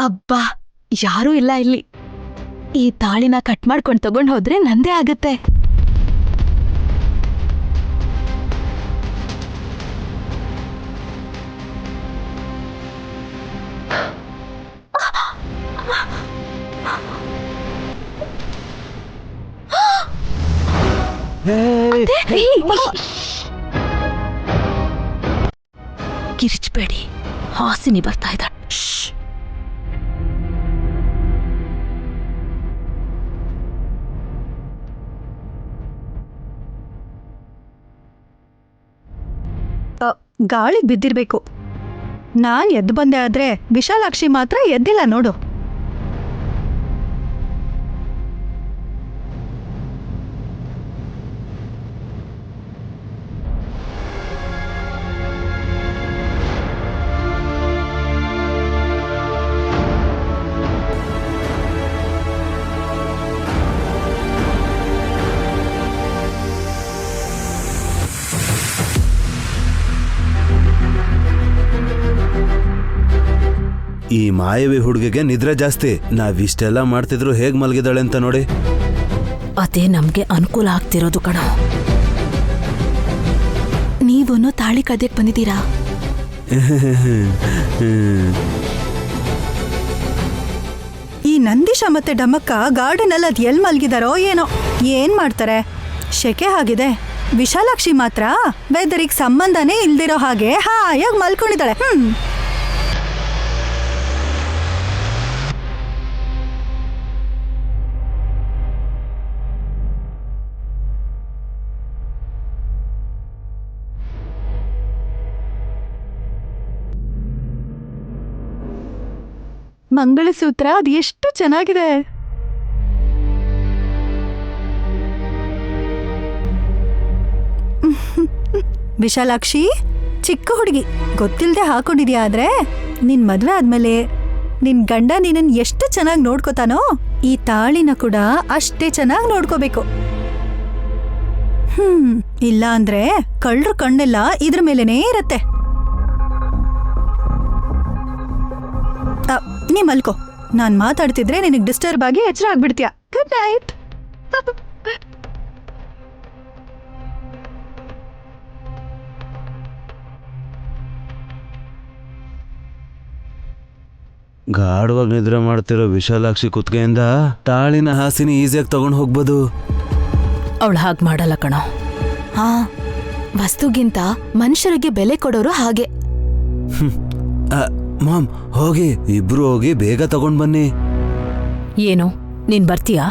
ಅಬ್ಬಾ, ಯಾರೂ ಇಲ್ಲ ಇಲ್ಲಿ. ಈ ತಾಳಿನ ಕಟ್ ಮಾಡ್ಕೊಂಡು ತಗೊಂಡ್ ಹೋದ್ರೆ ನಂದೇ ಆಗತ್ತೆ. ಕಿರಿಚ್ಬೇಡಿ, ಹಾಸಿನಿ ಬರ್ತಾ ಇದ್ದಾಳೆ. ಗಾಳಿ ಬಿದ್ದಿರ್ಬೇಕು. ನಾನ್ ಎದ್ದು ಬಂದೆ ಆದ್ರೆ ವಿಶಾಲಾಕ್ಷಿ ಮಾತ್ರ ಎದ್ದಿಲ್ಲ ನೋಡು. ಈ ಮಾಯವಿ ಹುಡುಗಿಗೆ ನಿದ್ರೆ ಜಾಸ್ತಿ. ನಾವಿಷ್ಟೆಲ್ಲ ಮಾಡ್ತಿದ್ರು ಹೇಗ್ ಮಲಗಿದಾಳೆ ಅಂತ ನೋಡಿ. ಅದೇ ನಮ್ಗೆ ಅನುಕೂಲ ಆಗ್ತಿರೋದು ಕಣ. ನೀವೊಂದು ತಾಳಿ ಕದಿಯಕ್ ಬಂದಿದ್ದೀರಾ? ಈ ನಂದೀಶ ಮತ್ತೆ ಡಮ್ಮಕ್ಕ ಗಾರ್ಡನ್ ಅಲ್ಲಿ ಅದ್ ಎಲ್ ಮಲ್ಗಿದಾರೋ ಏನೋ. ಏನ್ ಮಾಡ್ತಾರೆ? ಶೆಕೆ ಆಗಿದೆ. ವಿಶಾಲಾಕ್ಷಿ ಮಾತ್ರ ವೆದರಿಗೆ ಸಂಬಂಧನೇ ಇಲ್ದಿರೋ ಹಾಗೆ ಹಾಯಾಗಿ ಮಲ್ಕೊಂಡಿದ್ದಾಳೆ. ಮಂಗಳಸೂತ್ರ ಅದು ಎಷ್ಟು ಚೆನ್ನಾಗಿದೆ. ವಿಶಾಲಾಕ್ಷಿ, ಚಿಕ್ಕ ಹುಡುಗಿ, ಗೊತ್ತಿಲ್ಲದೆ ಹಾಕೊಂಡಿದ್ಯಾ. ಆದ್ರೆ ನಿನ್ ಮದ್ವೆ ಆದ್ಮೇಲೆ ನಿನ್ ಗಂಡ ನಿನ್ನನ್ ಎಷ್ಟು ಚೆನ್ನಾಗಿ ನೋಡ್ಕೋತಾನೋ ಈ ತಾಳಿನ ಕೂಡ ಅಷ್ಟೇ ಚೆನ್ನಾಗಿ ನೋಡ್ಕೋಬೇಕು. ಇಲ್ಲ ಅಂದ್ರೆ ಕಳ್ಳರ ಕಣ್ಣೆಲ್ಲ ಇದ್ರ ಮೇಲೇನೇ ಇರತ್ತೆ. ನೀ ಮಲ್ಕೋ. ನಾನ್ ಮಾತಾಡ್ತಿದ್ರೆ ನಿನಗ್ ಡಿಸ್ಟರ್ಬ್ ಆಗಿ ಎಚ್ಚರ ಆಗ್ಬಿಡ್ತೀಯ. Good night. ಗಾಢವಾಗಿ ನಿದ್ರೆ ಮಾಡ್ತಿರೋ ವಿಶಾಲಾಕ್ಷಿ ಕುತ್ಗೆಯಿಂದ ತಾಳಿನ ಹಾಸಿನಿ ಈಸಿಯಾಗಿ ತಗೊಂಡು ಹೋಗ್ಬೋದು. ಅವಳು ಹಾಗೆ ಮಾಡಲ್ಲ ಕಣೋ. ಹಾ, ವಸ್ತುಗಿಂತ ಮನುಷ್ಯರಿಗೆ ಬೆಲೆ ಕೊಡೋರು ಹಾಗೆ. ಮಾಮ್, ಹೋಗಿ ಇಬ್ರು ಹೋಗಿ ಬೇಗ ತಗೊಂಡ್ ಬನ್ನಿ. ಏನು, ನೀನ್ ಬರ್ತೀಯಾ?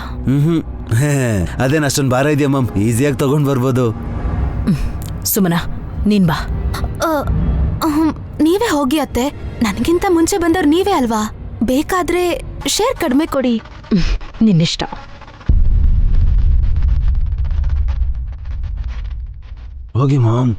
ಅದೇನು ಅಷ್ಟೊಂದು ಭಾರ ಇದೆಯಾ ಮಾಮ್? ಈಸಿಯಾಗಿ ತಗೊಂಡ್ ಬರ್ಬೋದು. ಸುಮನಾ, ನೀನ್ ಬಾ. ನೀವೇ ಹೋಗಿ ಅತ್ತೆ. ನನಗಿಂತ ಮುಂಚೆ ಬಂದವ್ರು ನೀವೇ ಅಲ್ವಾ? ಬೇಕಾದ್ರೆ ಶೇರ್ ಕಡಿಮೆ ಕೊಡಿ. ನಿನ್ನಿಷ್ಟ. ಹೋಗಿ ಮಾಮ್.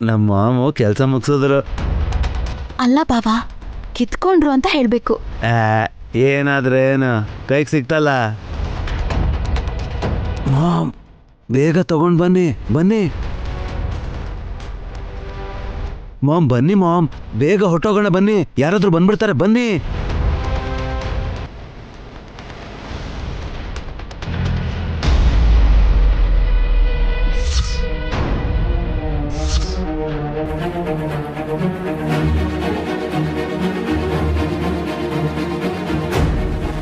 ನಮ್ಮ ಮಾಮು ಕೆಲಸ ಮುಗಿಸಿದ್ರು. ಅಲ್ಲ ಬಾವಾ, ಕಿತ್ಕೊಂಡ್ರು ಅಂತ ಹೇಳ್ಬೇಕು. ಏನಾದ್ರೆ ಏನು, ಕೈಗೆ ಸಿಕ್ತಲ್ಲ. ಮಾಮ್, ಬೇಗ ತಗೊಂಡ್ ಬನ್ನಿ. ಬನ್ನಿ ಮಾಮ್, ಬನ್ನಿ ಮಾಮ್, ಬೇಗ ಹೊಟ್ಟೋಗೋಣ. ಬನ್ನಿ, ಯಾರಾದ್ರೂ ಬಂದ್ಬಿಡ್ತಾರೆ. ಬನ್ನಿ.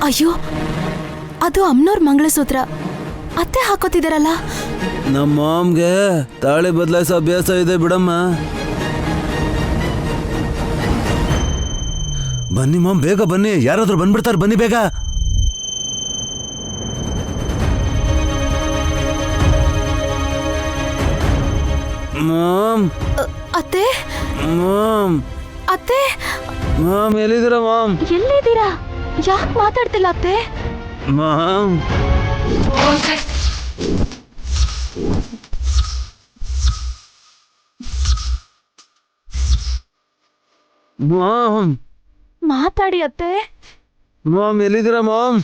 ಅಯ್ಯೋ, ಅದು ಅಮ್ಮನವ್ರ ಮಂಗಳಸೂತ್ರ. ಅತ್ತೆ ಹಾಕೋತಿದಾರಲ್ಲ. ನಮ್ಮ ಮಾಮ್ಗೆ ತಾಳಿ ಬದಲಾಯಿಸೋ ಅಭ್ಯಾಸ ಇದೆ ಬಿಡಮ್ಮ. ಬನ್ನಿ ಮಾಮ್, ಬೇಗ ಬನ್ನಿ, ಯಾರಾದ್ರೂ ಬಂದ್ಬಿಡ್ತಾರೆ, ಬನ್ನಿ ಬೇಗ. ಮಾಮ್, ಅತ್ತೆ, ಮಾಮ್, ಅತ್ತೆ, ಮಾಮ್ ಎಲ್ಲಿದ್ದೀರಾ ಮಾಮ್? ಎಲ್ಲಿದ್ದೀರಾ? ಯಾಕೆ ಮಾತಾಡ್ತಿಲ್ಲ ಅತ್ತೆ? ಮಾಮ್, ಮಾಮ್, ಮಾತಾಡಿ ಅತ್ತೆ. ಮಾಮ್ ಎಲ್ಲಿದ್ದೀರಾ ಮಾಮ್?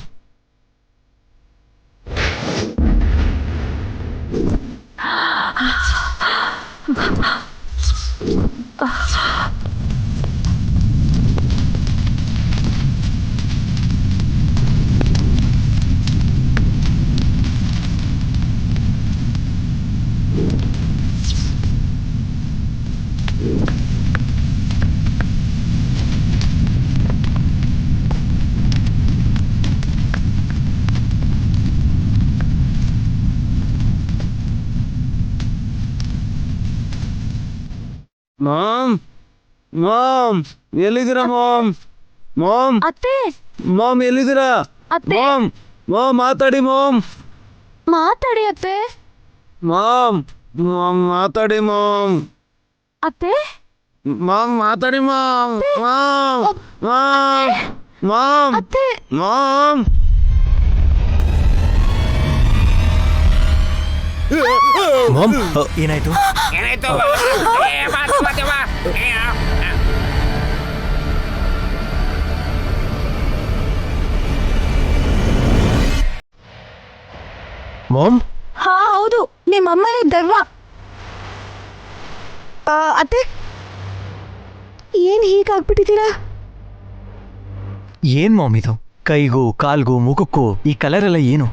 ಮಾಮ್, ಮಾಮ್ ಎಲ್ಲಿದ್ದೀರಾ ಮಾಮ್? ಮಾಮ್, ಅತ್ತೆ, ಮಾಮ್ ಎಲ್ಲಿದ್ದೀರಾ? ಅತ್ತೆ. ಮಾಮ್, ಮಾಮ್ ಮಾತಾಡಿ ಮಾಮ್. ಮಾತಾಡಿ ಅತ್ತೆ. ಮಾಮ್, ಮಾಮ್ ಮಾತಾಡಿ ಮಾಮ್. ಅತ್ತೆ, ಮಾಮ್ ಮಾತಾಡಿ ಮಾಮ್. ಮಾಮ್, ಮಾಮ್, ಮಾಮ್, ಅತ್ತೆ. ಮಾಮ್. ಮಾಮ್, ಏನಾಯ್ತು? ಏನಾಯ್ತು? ಮಾಮ್, ಹಾ ಹೌದು, ನಿಮ್ಮಮ್ಮನೇ ದೆವ್ವ. ಅತ್ತೆ, ಏನ್ ಹೀಗಾಗ್ಬಿಟ್ಟಿದ್ದೀರಾ? ಏನ್ ಮಾಮ್ ಇದು? ಕೈಗೂ ಕಾಲ್ಗೂ ಮುಖಕ್ಕೂ ಈ ಕಲರ್ ಎಲ್ಲ ಏನು?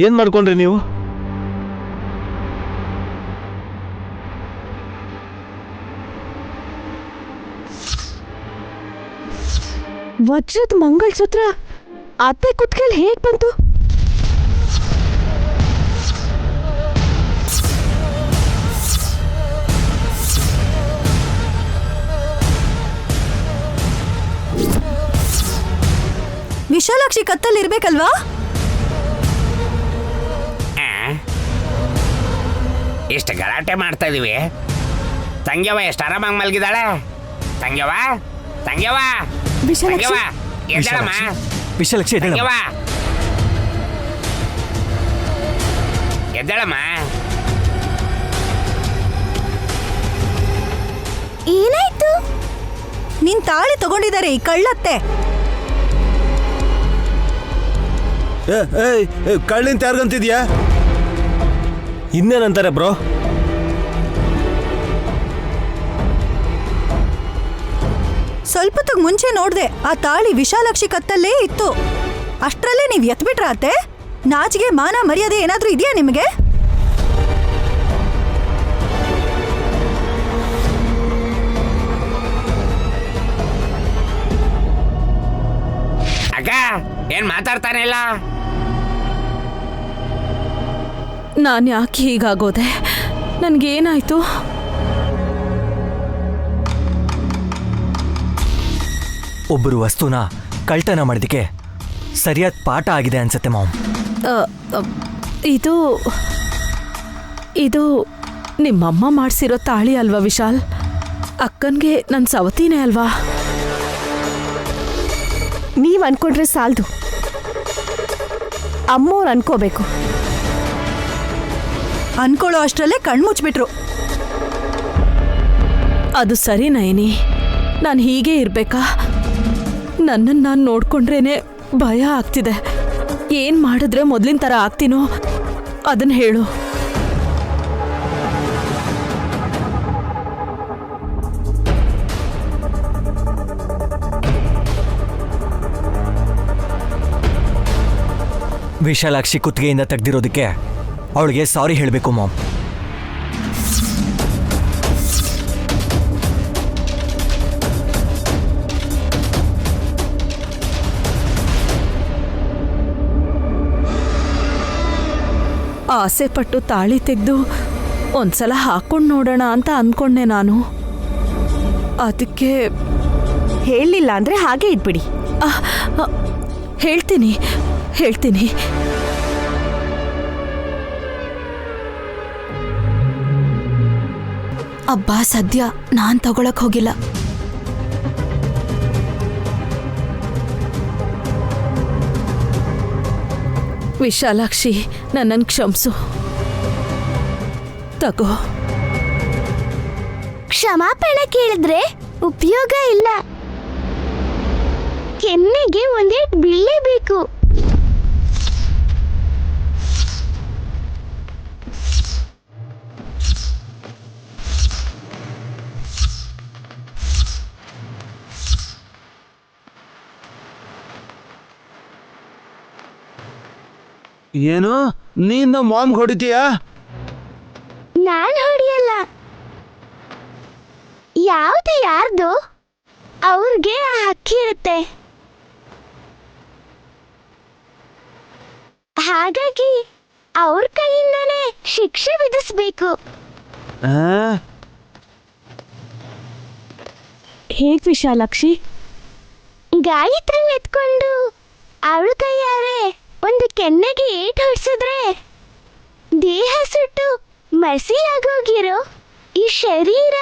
ಏನ್ ಮಾಡ್ಕೊಂಡ್ರಿ ನೀವು? ವಜ್ರದ ಮಂಗಳಸೂತ್ರ ಅತ್ತೆ ಕುತ್ಕೇಳಿ ಹೇಗ್ ಬಂತು? ವಿಶಾಲಾಕ್ಷಿ ಕತ್ತಲ್ಲಿ ಇರ್ಬೇಕಲ್ವಾ? ಇಷ್ಟು ಗಲಾಟೆ ಮಾಡ್ತಾ ಇದೀವಿ. ತಂಗ್ಯವ ಎಷ್ಟು ಆರಾಮಾಗಿ ಮಲಗಿದಾಳೆ. ತಂಗ್ಯವ, ತಂಗ್ಯವ, ತಂಗ್ಯವ ಎದ್ದೇಳಮ್ಮ. ವಿಶಾಲಾಕ್ಷಿ ಎದ್ದೇಳಮ್ಮ. ತಂಗ್ಯವ ಎದ್ದೇಳಮ್ಮ. ಏನಾಯ್ತು? ನಿನ್ ತಾಳಿ ತಗೊಂಡಿದ್ದಾರೆ ಈ ಕಳ್ಳತ್ತೆ. ಕಳ್ಳಿಂತ ಯಾರ್ಗಂತಿದ್ಯಾ? ಇನ್ನೇನಂತಾರೆ ಬ್ರೋ? ಸ್ವಲ್ಪತ್ತಿಗೆ ಮುಂಚೆ ನೋಡ್ದೆ ಆ ತಾಳಿ ವಿಶಾಲಾಕ್ಷಿ ಕತ್ತಲ್ಲೇ ಇತ್ತು. ಅಷ್ಟ್ರಲ್ಲೇ ನೀವ್ ಎತ್ಬಿಟ್ರ ಅತ್ತೆ? ನಾಚಿಗೆ ಮಾನ ಮರ್ಯಾದೆ ಏನಾದ್ರೂ ಇದೆಯಾ ನಿಮಗೆ? ಅಕ್ಕ ಏನ್ ಮಾತಾಡ್ತಾನೆ ಇಲ್ಲ? ನಾನು ಯಾಕೆ ಹೀಗಾಗೋದೆ? ನನ್ಗೇನಾಯ್ತು? ಒಬ್ಬರು ವಸ್ತುನ ಕಳ್ತನ ಮಾಡಿದಕ್ಕೆ ಸರಿಯಾದ ಪಾಠ ಆಗಿದೆ ಅನ್ಸತ್ತೆ ಮಾಮ್. ಅ, ಅ, ಇದು ಇದು ನಿಮ್ಮಮ್ಮ ಮಾಡಿಸಿರೋ ತಾಳಿ ಅಲ್ವಾ ವಿಶಾಲ್? ಅಕ್ಕನ್ಗೆ ನನ್ನ ಸವತಿನೇ ಅಲ್ವಾ? ನೀವ್ ಅನ್ಕೊಂಡ್ರೆ ಸಾಲದು, ಅಮ್ಮೋರು ಅನ್ಕೋಬೇಕು. ಅನ್ಕೊಳ್ಳೋ ಅಷ್ಟ್ರಲ್ಲೇ ಕಣ್ಮುಚ್ಬಿಟ್ರು. ಅದು ಸರಿ ನಯನಿ, ನಾನು ಹೀಗೆ ಇರ್ಬೇಕಾ? ನನ್ನನ್ನು ನಾನು ನೋಡ್ಕೊಂಡ್ರೇನೆ ಭಯ ಆಗ್ತಿದೆ. ಏನು ಮಾಡಿದ್ರೆ ಮೊದಲಿನ ಥರ ಆಗ್ತೀನೋ ಅದನ್ನು ಹೇಳು. ವಿಶಾಲಾಕ್ಷಿ ಕುತ್ತಿಗೆಯಿಂದ ತೆಗ್ದಿರೋದಕ್ಕೆ ಅವಳಿಗೆ ಸಾರಿ ಹೇಳಬೇಕು ಮಾಮ್. ಆಸೆ ಪಟ್ಟು ತಾಳಿ ತೆಗೆದು ಒಂದ್ಸಲ ಹಾಕೊಂಡು ನೋಡೋಣ ಅಂತ ಅಂದ್ಕೊಂಡೆ ನಾನು. ಅದಕ್ಕೆ ಹೇಳಲಿಲ್ಲ ಅಂದ್ರೆ ಹಾಗೆ ಇದ್ಬಿಡಿ. ಹೇಳ್ತೀನಿ ಹೇಳ್ತೀನಿ. ಅಬ್ಬಾ ಸದ್ಯ ನಾನ್ ತಗೊಳಕ್ ಹೋಗಿಲ್ಲ. ವಿಶಾಲಾಕ್ಷಿ, ನನ್ನನ್ನು ಕ್ಷಮಿಸು. ತಗೋ. ಕ್ಷಮಾಪಣೆ ಕೇಳಿದ್ರೆ ಉಪಯೋಗ ಇಲ್ಲ. ಕೆನ್ನೆಗೆ ಒಂದೇಟ್ ಬೀಳಲೇಬೇಕು. ಏನು ನೀನ್ ನಮ್ಮ ಮಾಮ್ ಹೊಡಿತೀಯಾ? ನಾನ್ ಹೊಡಿಯಲ್ಲ. ಯಾವ್ದು ಯಾರ್ದು ಅವ್ರಿಗೆ ಆ ಹಕ್ಕಿರುತ್ತೆ. ಹಾಗಾಗಿ ಅವ್ರ ಕೈಯಿಂದನೇ ಶಿಕ್ಷೆ ವಿಧಿಸ್ಬೇಕು. ಹೇಗ್ ವಿಶಾಲಾಕ್ಷಿ? ಗಾಯತ್ರಿ ಎತ್ಕೊಂಡು ಅವಳ ಕೈಯಾರೆ ಒಂದು ಕೆನ್ನೆಗೆ ಏಟ್ ಹೊಡ್ಸಿದ್ರೆ ದೇಹ ಸುಟ್ಟು ಮಸಿಯಾಗೋಗಿರೋ ಈ ಶರೀರ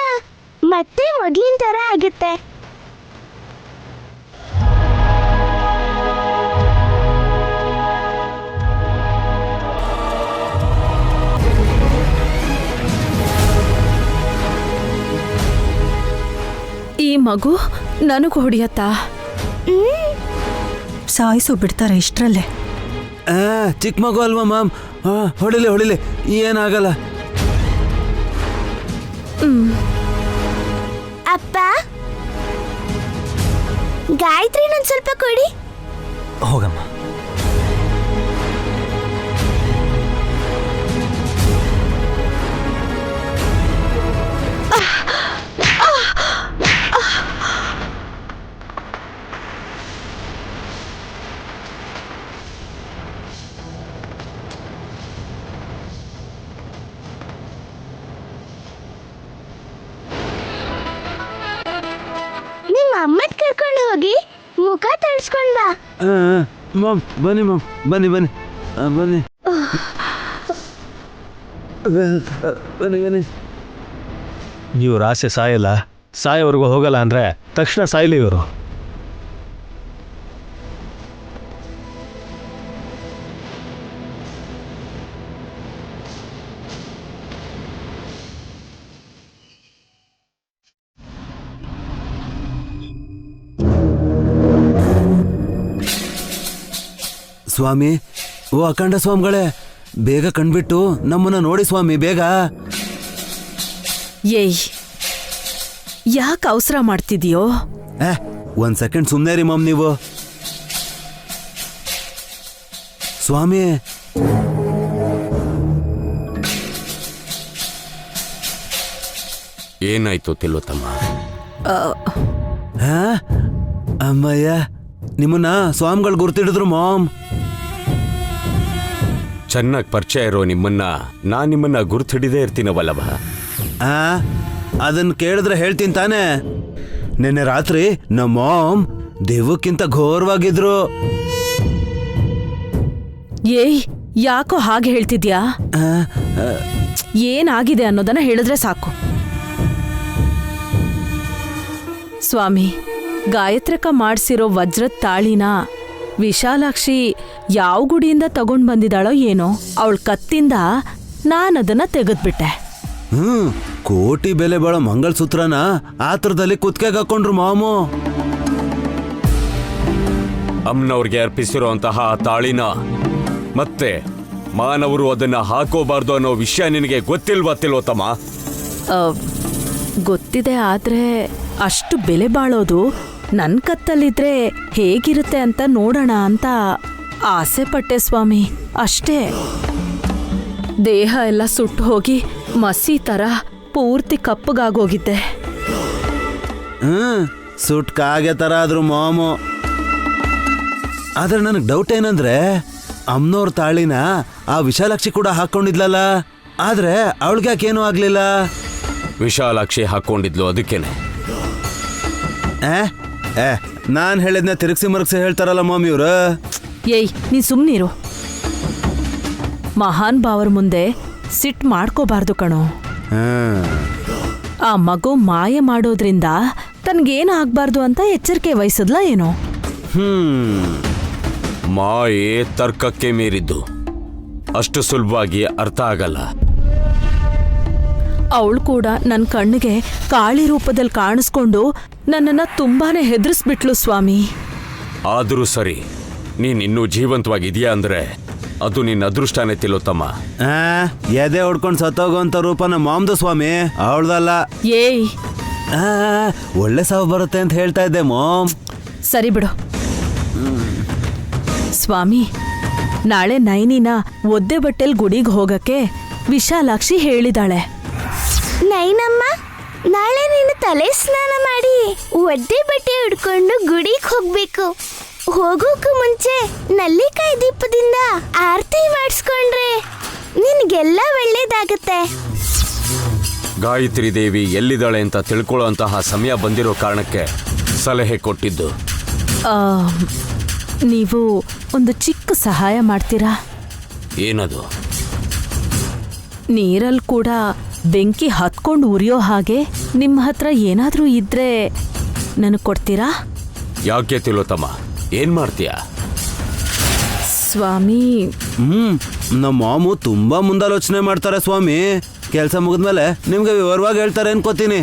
ಮತ್ತೆ ಮೊದ್ಲಿನ ತರ ಆಗುತ್ತೆ. ಈ ಮಗು ನನಗೂ ಹೊಡಿಯತ್ತಾ? ಸಾಯಿಸು ಬಿಡ್ತಾರೆ ಇಷ್ಟರಲ್ಲೇ. ಚಿಕ್ಕ ಮಗು ಅಲ್ವಾ ಮಾಮ್? ಹೊಡಿಲಿ ಹೊಡಿಲಿ, ಏನಾಗಲ್ಲ. ಅಪ್ಪ, ಗಾಯತ್ರಿ ನನ್ ಸ್ವಲ್ಪ ಕೊಡಿ. ಹೋಗಮ್ಮ. ನಿಮ್ಮ ಅಮ್ಮನ್ ಕರ್ಕೊಂಡು ಹೋಗಿ ಮುಖ ತಳ್ಸ್ಕೊಂಡ್ ಬಾ. ಮಾಮ್ ಬನ್ನಿ, ಮಾಮ್ ಬನ್ನಿ ಬನ್ನಿ ಬನ್ನಿ ಬನ್ನಿ ಬನ್ನಿ. ಇವ್ರ ಆಸೆ ಸಾಯಲ್ಲ, ಸಾಯೋವರೆಗೂ ಹೋಗಲ್ಲ ಅಂದ್ರೆ ತಕ್ಷಣ ಸಾಯ್ಲಿ ಇವರು. ಸ್ವಾಮಿ, ಓ ಅಖಂಡ ಸ್ವಾಮಿಗಳೇ, ಬೇಗ ಕಣ್ಬಿಟ್ಟು ನಮ್ಮನ್ನ ನೋಡಿ ಸ್ವಾಮಿ, ಬೇಗ. ಏಯ್, ಯಾಕೆ ಅವಸರ ಮಾಡ್ತಿದೀಯೋ? ಒಂದ್ ಸೆಕೆಂಡ್ ಸುಮ್ಮನೆ ರೀ ಮಾಮ್ ನೀವು. ಸ್ವಾಮಿ, ಏನಾಯ್ತು ತಿಲೋತ್ತಮ್ಮ? ಅಮ್ಮಯ್ಯ, ನಿಮ್ಮನ್ನ ಸ್ವಾಮಿಗಳು ಗುರ್ತಿಡಿದ್ರು ಮಾಮ್. ಚೆನ್ನಾಗಿ ಪರಿಚಯ ಇರೋ ನಿಮ್ಮನ್ನ ನಾನ್ ನಿಮ್ಮನ್ನ ಗುರ್ತಿಡಿದೇ ಇರ್ತೀನವಲ್ಲವ. ಅದನ್ನ ಕೇಳಿದ್ರೆ ಹೇಳ್ತೀನಿ ತಾನೆ. ನಿನ್ನೆ ರಾತ್ರಿ ನಮ್ಮ ಮಾಮ್ ದೆವ್ವಕ್ಕಿಂತ ಘೋರವಾಗಿದ್ರು. ಏಯ್, ಯಾಕೋ ಹಾಗೆ ಹೇಳ್ತಿದ್ಯಾ? ಏನಾಗಿದೆ ಅನ್ನೋದನ್ನ ಹೇಳಿದ್ರೆ ಸಾಕು. ಸ್ವಾಮಿ, ಗಾಯತ್ರಕ ಮಾಡಿಸಿರೋ ವಜ್ರದ ತಾಳಿನ ವಿಶಾಲಾಕ್ಷಿ ಯಾವ ಗುಡಿಯಿಂದ ತಗೊಂಡ್ ಬಂದಿದ್ದಾಳೋ ಏನೋ, ಅವಳ ಕತ್ತಿಂದ ನಾನದನ್ನ ತೆಗೆದ್ಬಿಟ್ಟೆ. ಕೋಟಿ ಬೆಲೆ ಬಾಳೋ ಮಂಗಳ್ಸೂತ್ರನ ಆತರದಲ್ಲಿ ಕುತ್ತಿಗೆಗೆ ಹಾಕೊಂಡ್ರು ಮಾಮು. ಅಮ್ಮನವ್ರಿಗೆ ಅರ್ಪಿಸಿರುವಂತಹ ತಾಳಿನ ಮತ್ತೆ ಮಾನವರು ಅದನ್ನ ಹಾಕೋಬಾರ್ದು ಅನ್ನೋ ವಿಷಯ ನಿನಗೆ ಗೊತ್ತಿಲ್ವಾ ತಿಲೋತ್ತಮ? ಗೊತ್ತಿದೆ, ಆದ್ರೆ ಅಷ್ಟು ಬೆಲೆ ಬಾಳೋದು ನನ್ನ ಕತ್ತಲ್ಲಿದ್ರೆ ಹೇಗಿರುತ್ತೆ ಅಂತ ನೋಡೋಣ ಅಂತ. ಆಸೆ ಪಟ್ಟೆ ಸ್ವಾಮಿ, ಅಷ್ಟೇ. ದೇಹ ಎಲ್ಲ ಸುಟ್ಟು ಹೋಗಿ ಮಸಿ ಥರ ಪೂರ್ತಿ ಕಪ್ಪಗಾಗೋಗಿದ್ದೆ. ಸುಟ್ ಕಾಗೆ ಥರ ಆದ್ರು ಮಾಮು. ಆದ್ರೆ ನನಗೆ ಡೌಟ್ ಏನಂದ್ರೆ ಅಮ್ಮನವ್ರ ತಾಳಿನ ಆ ವಿಶಾಲಾಕ್ಷಿ ಕೂಡ ಹಾಕೊಂಡಿದ್ಲಲ್ಲ, ಆದ್ರೆ ಅವಳಿಗೆ ಯಾಕೇನೂ ಆಗ್ಲಿಲ್ಲ? ವಿಶಾಲಾಕ್ಷಿ ಹಾಕೊಂಡಿದ್ಲು, ಅದಕ್ಕೇನೆ. ನಾನು ಹೇಳಿದ್ನ ತಿರುಗಿಸಿ ಮರಗಿಸಿ ಹೇಳ್ತಾರಲ್ಲ ಮಾಮಿ ಇವ್ರು. ಏಯ್, ನೀ ಸುಮ್ನಿರು. ಮಹಾನ್ ಭಾವರ ಮುಂದೆ ಸಿಟ್ ಮಾಡ್ಕೋಬಾರ್ದು ಕಣೋ. ಆ ಮಗು ಮಾಯ ಮಾಡೋದ್ರಿಂದ ತನ್ಗೇನು ಆಗ್ಬಾರ್ದು ಅಂತ ಎಚ್ಚರಿಕೆ ವಹಿಸದ್ಲ ಏನೋ. ಮಾಯೆ ತರ್ಕಕ್ಕೆ ಮೀರಿದ್ದು, ಅಷ್ಟು ಸುಲಭವಾಗಿ ಅರ್ಥ ಆಗಲ್ಲ. ಅವಳು ಕೂಡ ನನ್ನ ಕಣ್ಣಿಗೆ ಕಾಳಿ ರೂಪದಲ್ಲಿ ಕಾಣಿಸ್ಕೊಂಡು ನನ್ನನ್ನ ತುಂಬಾನೇ ಹೆದರ್ಸ್ಬಿಟ್ಲು ಸ್ವಾಮಿ. ಆದರೂ ಸರಿ, ನೀನ್ ಇನ್ನೂ ಜೀವಂತವಾಗಿದೆಯಾ ಅಂದ್ರೆ ಅದು ನಿನ್ನ ಅದೃಷ್ಟನೇ ತಿಲೋತ್ತಮ್ಮ. ಎದೆ ಹೊಡ್ಕೊಂಡು ಸತ್ತೋಗೋಂಥ ರೂಪನ ಮಾಮ್ದು ಸ್ವಾಮಿ, ಅವಳ್ದಲ್ಲ. ಏಯ್, ಒಳ್ಳೆ ಸಾವು ಬರುತ್ತೆ ಅಂತ ಹೇಳ್ತಾ ಇದ್ದೆ ಮಾಮ್. ಸರಿ ಬಿಡು ಸ್ವಾಮಿ. ನಾಳೆ ನೈನಿನ ಒದ್ದೆ ಬಟ್ಟೆಲ್ ಗುಡಿಗೆ ಹೋಗಕ್ಕೆ ವಿಶಾಲಾಕ್ಷಿ ಹೇಳಿದಾಳೆ. ನೈನಮ್ಮ, ನಾಳೆ ನೀನು ತಲೆ ಸ್ನಾನ ಮಾಡಿ ಒದ್ದೆ ಬಟ್ಟೆ ಉಡ್ಕೊಂಡು ಗುಡಿಗೆ ಹೋಗ್ಬೇಕು. ಹೋಗೋಕ್ಕೂ ಮುಂಚೆ ನಲ್ಲಿಕಾಯಿ ದೀಪದಿಂದ ಆರತಿ ಮಾಡಿಸ್ಕೊಂಡ್ರೆ ನಿನಗೆಲ್ಲ ಒಳ್ಳೇದಾಗತ್ತೆ. ಗಾಯತ್ರಿ ದೇವಿ ಎಲ್ಲಿದ್ದಾಳೆ ಅಂತ ತಿಳ್ಕೊಳ್ಳೋಂತಹ ಸಮಯ ಬಂದಿರೋ ಕಾರಣಕ್ಕೆ ಸಲಹೆ ಕೊಟ್ಟಿದ್ದು. ನೀವು ಒಂದು ಚಿಕ್ಕ ಸಹಾಯ ಮಾಡ್ತೀರಾ? ಏನದು? ನೀರಲ್ಲಿ ಕೂಡ ಬೆಂಕಿ ಹತ್ಕೊಂಡು ಉರಿಯೋ ಹಾಗೆ ನಿಮ್ಮ ಹತ್ರ ಏನಾದರೂ ಇದ್ರೆ ನನಗೆ ಕೊಡ್ತೀರಾ? ಯಾಕೆ ತಿಲೋತ್ತಮ್ಮ, ಏನ್ ಮಾಡ್ತೀಯಾ? ಸ್ವಾಮಿ, ನಮ್ಮ ಮಾಮು ತುಂಬಾ ಮುಂದಾಲೋಚನೆ ಮಾಡ್ತಾರೆ ಸ್ವಾಮಿ. ಕೆಲಸ ಮುಗಿದ್ಮೇಲೆ ನಿಮ್ಗೆ ವಿವರವಾಗಿ ಹೇಳ್ತಾರೆ ಅನ್ಕೋತೀನಿ.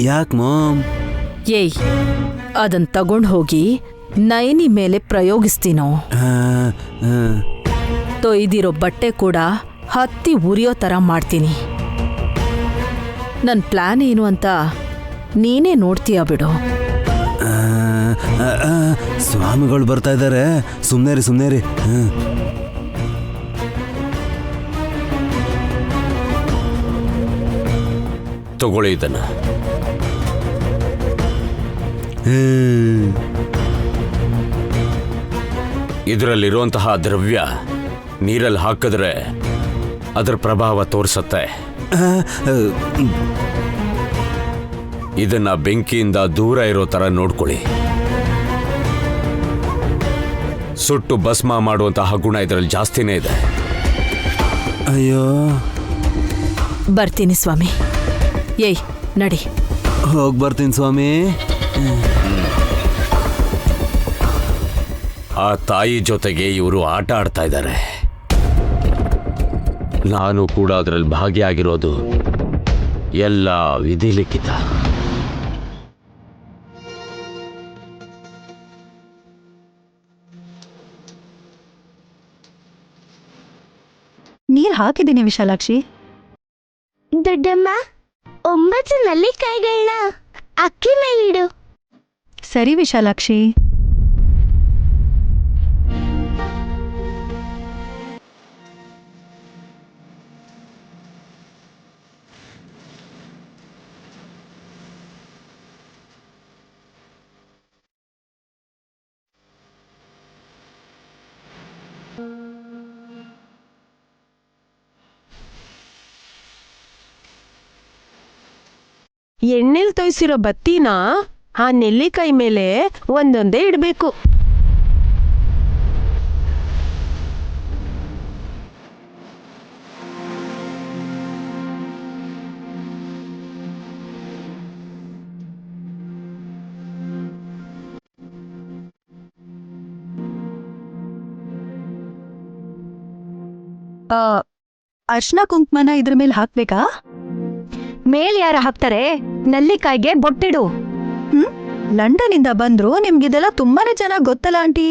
ಯಾಕೆ ಮಾಮ್? ಏಯ್, ಅದನ್ನ ತಗೊಂಡು ಹೋಗಿ ನೈನಿ ಮೇಲೆ ಪ್ರಯೋಗಿಸ್ತೀನೋ. ತೊಯ್ದಿರೋ ಬಟ್ಟೆ ಕೂಡ ಹತ್ತಿ ಉರಿಯೋ ಥರ ಮಾಡ್ತೀನಿ. ನನ್ನ ಪ್ಲಾನ್ ಏನು ಅಂತ ನೀನೇ ನೋಡ್ತೀಯ ಬಿಡು. ಸ್ವಾಮಿಗಳು ಬರ್ತಾ ಇದ್ದಾರೆ, ಸುಮ್ಮನೆ ರೀ. ತಗೊಳ್ಳಿ ಇದನ್ನ. ಇದರಲ್ಲಿರುವಂತಹ ದ್ರವ್ಯ ನೀರಲ್ಲಿ ಹಾಕಿದ್ರೆ ಅದರ ಪ್ರಭಾವ ತೋರಿಸುತ್ತೆ. ಇದನ್ನ ಬೆಂಕಿಯಿಂದ ದೂರ ಇರೋ ತರ ನೋಡ್ಕೊಳ್ಳಿ. ಸುಟ್ಟು ಭಸ್ಮ ಮಾಡುವಂತಹ ಗುಣ ಇದರಲ್ಲಿ ಜಾಸ್ತಿನೇ ಇದೆ. ಅಯ್ಯೋ, ಬರ್ತೀನಿ ಸ್ವಾಮಿ. ಏಯ್, ನಡಿ. ಹೋಗಿ ಬರ್ತೀನಿ ಸ್ವಾಮಿ. ಆ ತಾಯಿ ಜೊತೆಗೆ ಇವರು ಆಟ ಆಡ್ತಾ ಇದ್ದಾರೆ. ನಾನು ಕೂಡ ಅದರಲ್ಲಿ ಭಾಗಿಯಾಗಿರೋದು ಎಲ್ಲ ವಿಧಿಲಿಖಿತ. ನೀರ್ ಹಾಕಿದ್ದೀನಿ ವಿಶಾಲಾಕ್ಷಿ. ದೊಡ್ಡಮ್ಮ, 9 ನಲ್ಲಿಕಾಯಿಗಳನ್ನ ಅಕ್ಕಿ ಮೇಲಿಡು. ಸರಿ ವಿಶಾಲಾಕ್ಷಿ. ಎಣ್ಣೆಲ್ ತೊಯ್ಸಿರೋ ಬತ್ತಿನ ಆ ನೆಲ್ಲಿಕಾಯಿ ಮೇಲೆ ಒಂದೊಂದೇ ಇಡಬೇಕು. ಅರ್ಶನ ಕುಂಕುಮನ ಇದ್ರ ಮೇಲೆ ಹಾಕ್ಬೇಕಾ? ಮೇಲ್ ಯಾರ ಹಾಕ್ತಾರೆ? ನಲ್ಲಿಕಾಯಿಗೆ ಬೊಟ್ಟಿಡು. ಲಂಡನ್ ಇಂದ ಬಂದ್ರು, ನಿಮ್ಗಿದೆಲ್ಲ ತುಂಬಾನೇ ಚೆನ್ನಾಗಿ ಗೊತ್ತಲ್ಲ ಆಂಟಿ.